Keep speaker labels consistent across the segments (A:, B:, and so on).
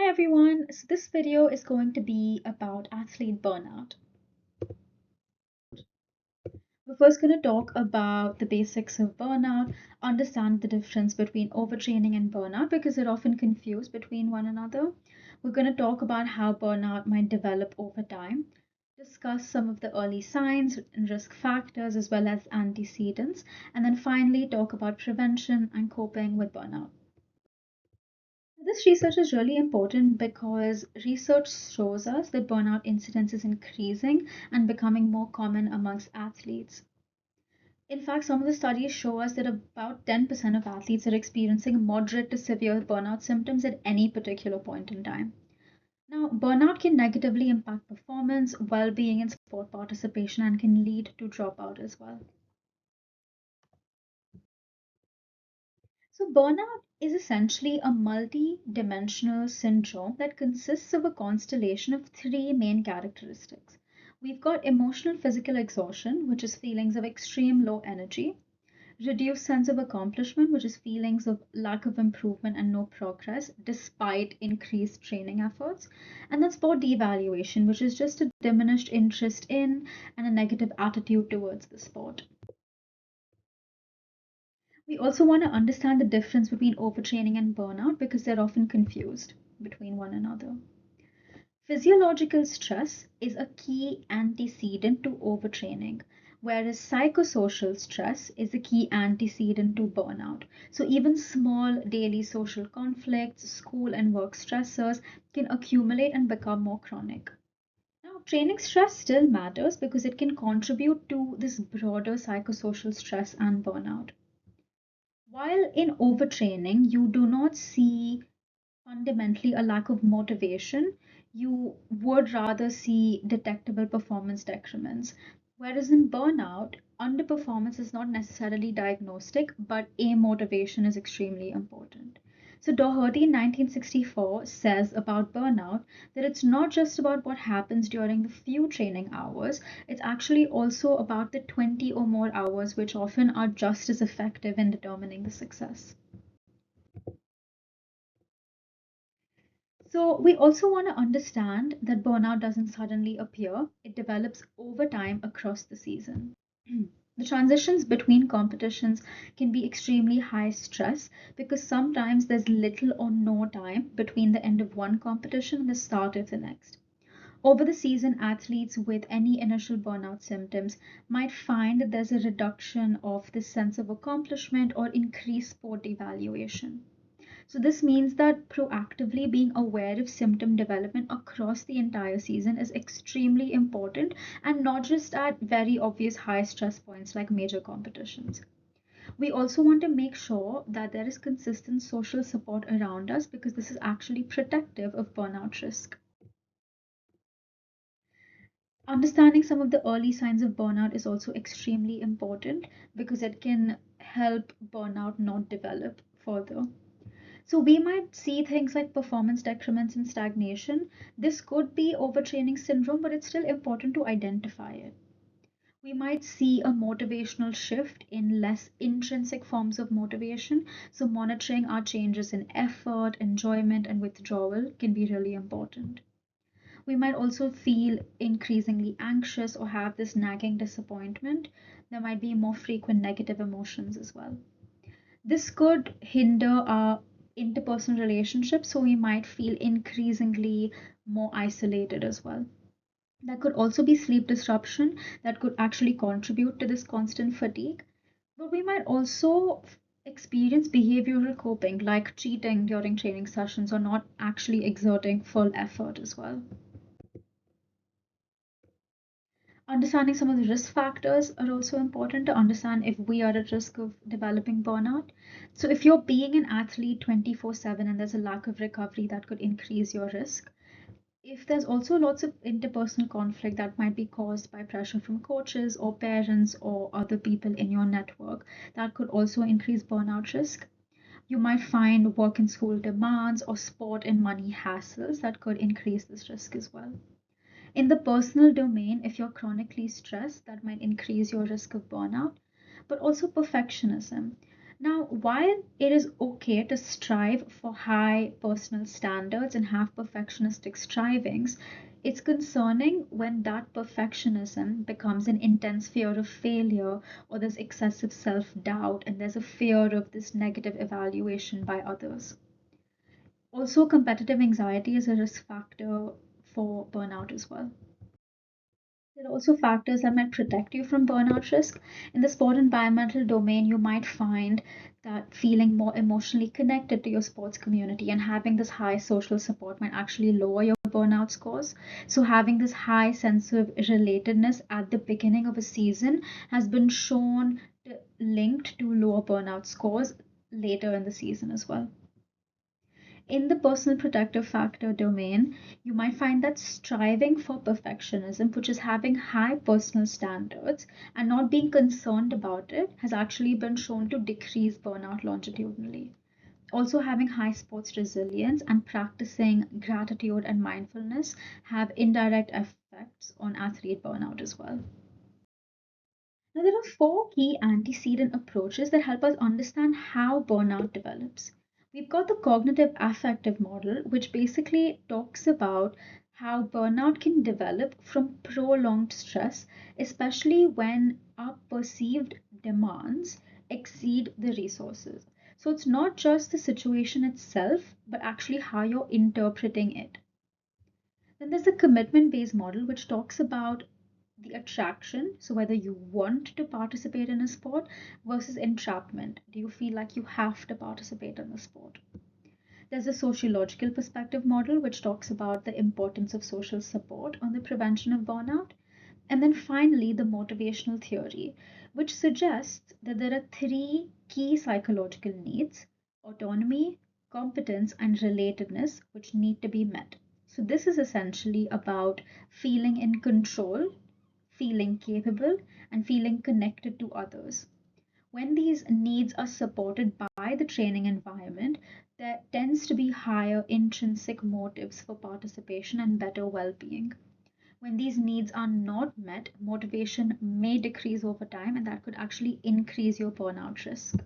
A: Hi everyone, so this video is going to be about athlete burnout. We're first going to talk about the basics of burnout, understand the difference between overtraining and burnout because they're often confused between one another. We're going to talk about how burnout might develop over time, discuss some of the early signs and risk factors as well as antecedents, and then finally talk about prevention and coping with burnout. This research is really important because research shows us that burnout incidence is increasing and becoming more common amongst athletes. In fact, some of the studies show us that about 10% of athletes are experiencing moderate to severe burnout symptoms at any particular point in time. Now, burnout can negatively impact performance, well being, and sport participation, and can lead to dropout as well. So, burnout is essentially a multi dimensional syndrome that consists of a constellation of three main characteristics. We've got emotional physical exhaustion, which is feelings of extreme low energy, reduced sense of accomplishment, which is feelings of lack of improvement and no progress despite increased training efforts, and then sport devaluation, which is just a diminished interest in and a negative attitude towards the sport. We also want to understand the difference between overtraining and burnout because they're often confused between one another. Physiological stress is a key antecedent to overtraining, whereas psychosocial stress is a key antecedent to burnout. So, even small daily social conflicts, school and work stressors can accumulate and become more chronic. Now, training stress still matters because it can contribute to this broader psychosocial stress and burnout. While in overtraining, you do not see fundamentally a lack of motivation, you would rather see detectable performance decrements. Whereas in burnout, underperformance is not necessarily diagnostic, but amotivation is extremely important. So Doherty in 1964 says about burnout that it's not just about what happens during the few training hours, it's actually also about the 20 or more hours, which often are just as effective in determining the success. So, we also want to understand that burnout doesn't suddenly appear, it develops over time across the season. The transitions between competitions can be extremely high stress because sometimes there's little or no time between the end of one competition and the start of the next. Over the season, athletes with any initial burnout symptoms might find that there's a reduction of the sense of accomplishment or increased sport evaluation. So this means that proactively being aware of symptom development across the entire season is extremely important and not just at very obvious high stress points like major competitions. We also want to make sure that there is consistent social support around us because this is actually protective of burnout risk. Understanding some of the early signs of burnout is also extremely important because it can help burnout not develop further. So we might see things like performance decrements and stagnation. This could be overtraining syndrome, but it's still important to identify it. We might see a motivational shift in less intrinsic forms of motivation. So monitoring our changes in effort, enjoyment, and withdrawal can be really important. We might also feel increasingly anxious or have this nagging disappointment. There might be more frequent negative emotions as well. This could hinder our interpersonal relationships, so we might feel increasingly more isolated as well. There could also be sleep disruption that could actually contribute to this constant fatigue. But we might also experience behavioral coping, like cheating during training sessions or not actually exerting full effort as well. Understanding some of the risk factors are also important to understand if we are at risk of developing burnout. So, if you're being an athlete 24/7 and there's a lack of recovery, that could increase your risk. If there's also lots of interpersonal conflict that might be caused by pressure from coaches or parents or other people in your network, that could also increase burnout risk. You might find work and school demands or sport and money hassles that could increase this risk as well. In the personal domain, if you're chronically stressed, that might increase your risk of burnout, but also perfectionism. Now, while it is okay to strive for high personal standards and have perfectionistic strivings, it's concerning when that perfectionism becomes an intense fear of failure, or there's excessive self doubt and there's a fear of this negative evaluation by others. Also, competitive anxiety is a risk factor for burnout as well. There are also factors that might protect you from burnout risk. In the sport environmental domain, you might find that feeling more emotionally connected to your sports community and having this high social support might actually lower your burnout scores. So, having this high sense of relatedness at the beginning of a season has been shown linked to lower burnout scores later in the season as well. In the personal protective factor domain, you might find that striving for perfectionism, which is having high personal standards and not being concerned about it, has actually been shown to decrease burnout longitudinally. Also, having high sports resilience and practicing gratitude and mindfulness have indirect effects on athlete burnout as well. Now, there are four key antecedent approaches that help us understand how burnout develops. We've got the cognitive affective model, which basically talks about how burnout can develop from prolonged stress, especially when our perceived demands exceed the resources. So it's not just the situation itself, but actually how you're interpreting it. Then there's the commitment based model, which talks about the attraction. So, whether you want to participate in a sport versus entrapment. Do you feel like you have to participate in the sport? There's a sociological perspective model, which talks about the importance of social support on the prevention of burnout. And then finally, the motivational theory, which suggests that there are three key psychological needs: autonomy, competence, and relatedness, which need to be met. So, this is essentially about feeling in control, feeling capable, and feeling connected to others. When these needs are supported by the training environment, there tends to be higher intrinsic motives for participation and better well being. When these needs are not met, motivation may decrease over time, and that could actually increase your burnout risk.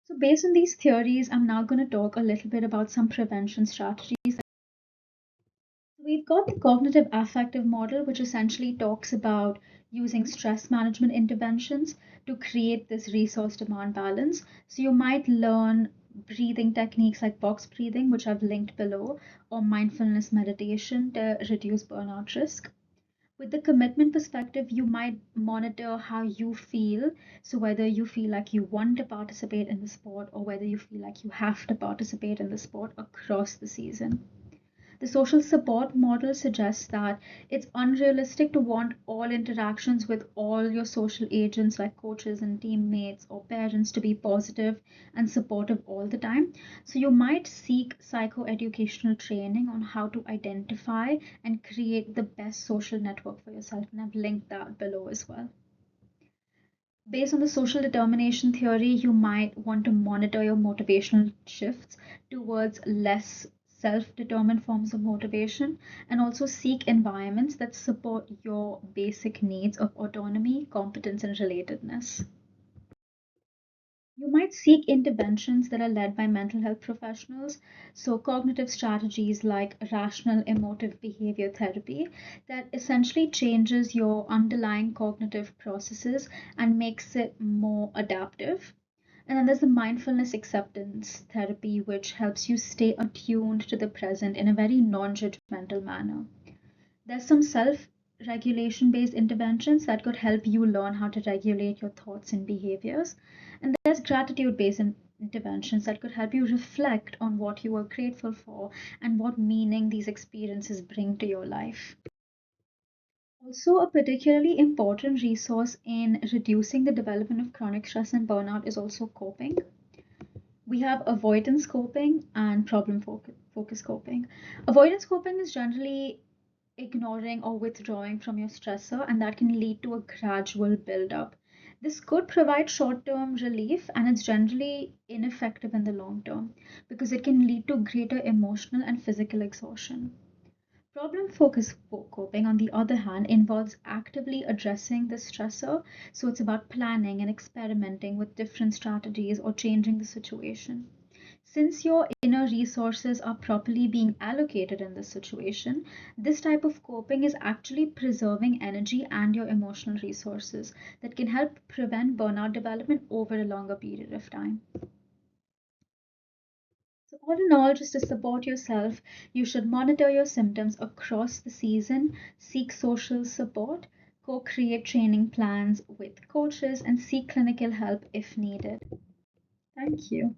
A: So, based on these theories, I'm now going to talk a little bit about some prevention strategies. We've got the cognitive affective model, which essentially talks about using stress management interventions to create this resource demand balance. So you might learn breathing techniques like box breathing, which I've linked below, or mindfulness meditation to reduce burnout risk. With the commitment perspective, you might monitor how you feel. So, whether you feel like you want to participate in the sport or whether you feel like you have to participate in the sport across the season. The social support model suggests that it's unrealistic to want all interactions with all your social agents, like coaches and teammates or parents, to be positive and supportive all the time. So, you might seek psychoeducational training on how to identify and create the best social network for yourself. And I've linked that below as well. Based on the social determination theory, you might want to monitor your motivational shifts towards less self determined forms of motivation and also seek environments that support your basic needs of autonomy, competence, and relatedness. You might seek interventions that are led by mental health professionals, so cognitive strategies like rational emotive behavior therapy that essentially changes your underlying cognitive processes and makes it more adaptive. And then there's the mindfulness acceptance therapy, which helps you stay attuned to the present in a very non judgmental manner. There's some self regulation based interventions that could help you learn how to regulate your thoughts and behaviors. And there's gratitude based interventions that could help you reflect on what you are grateful for and what meaning these experiences bring to your life. Also, a particularly important resource in reducing the development of chronic stress and burnout is also coping. We have avoidance coping and problem focus coping. Avoidance coping is generally ignoring or withdrawing from your stressor, and that can lead to a gradual buildup. This could provide short term relief, and it's generally ineffective in the long term because it can lead to greater emotional and physical exhaustion. Problem focused coping, on the other hand, involves actively addressing the stressor. So it's about planning and experimenting with different strategies or changing the situation. Since your inner resources are properly being allocated in this situation, this type of coping is actually preserving energy and your emotional resources that can help prevent burnout development over a longer period of time. So, all in all, just to support yourself, you should monitor your symptoms across the season, seek social support, co create training plans with coaches, and seek clinical help if needed. Thank you.